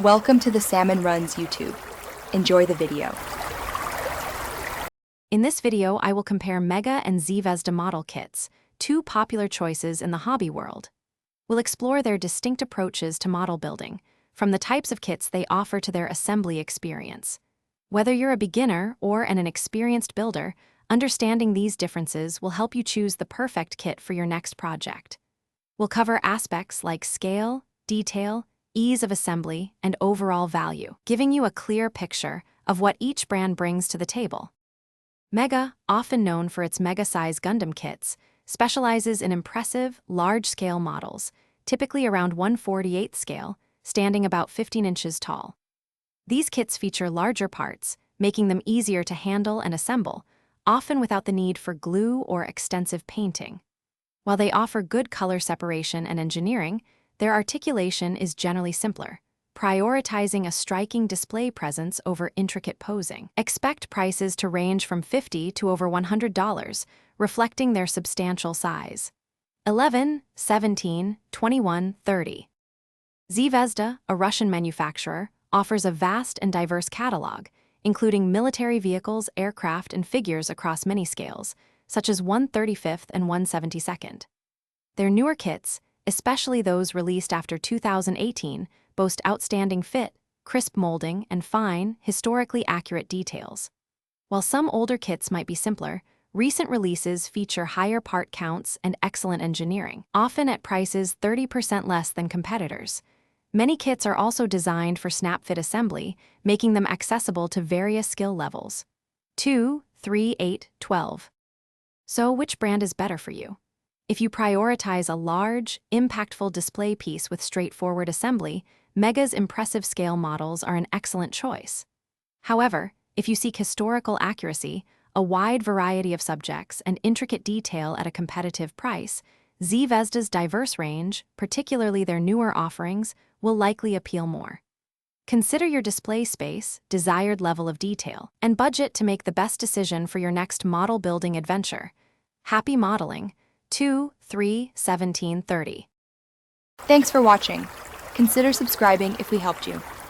Welcome to the Salmon Runs YouTube. Enjoy the video. In this video, I will compare Mega and Zvezda model kits, two popular choices in the hobby world. We'll explore their distinct approaches to model building, from the types of kits they offer to their assembly experience. Whether you're a beginner or an experienced builder, understanding these differences will help you choose the perfect kit for your next project. We'll cover aspects like scale, detail, ease of assembly, and overall value, giving you a clear picture of what each brand brings to the table. Mega, often known for its mega-size Gundam kits, specializes in impressive, large-scale models, typically around 1/48 scale, standing about 15 inches tall. These kits feature larger parts, making them easier to handle and assemble, often without the need for glue or extensive painting. While they offer good color separation and engineering, their articulation is generally simpler, prioritizing a striking display presence over intricate posing. Expect prices to range from $50 to over $100, reflecting their substantial size. 11, 17, 21, 30. Zvezda, a Russian manufacturer, offers a vast and diverse catalog, including military vehicles, aircraft, and figures across many scales, such as 1/35 and 1/72. Their newer kits, especially those released after 2018, boast outstanding fit, crisp molding, and fine, historically accurate details. While some older kits might be simpler, recent releases feature higher part counts and excellent engineering, often at prices 30% less than competitors. Many kits are also designed for snap-fit assembly, making them accessible to various skill levels. 2, 3, 8, 12. So which brand is better for you? If you prioritize a large, impactful display piece with straightforward assembly, Mega's impressive scale models are an excellent choice. However, if you seek historical accuracy, a wide variety of subjects, and intricate detail at a competitive price, Zvezda's diverse range, particularly their newer offerings, will likely appeal more. Consider your display space, desired level of detail, and budget to make the best decision for your next model building adventure. Happy modeling! 2, 3, 17, 30. Thanks for watching. Consider subscribing if we helped you.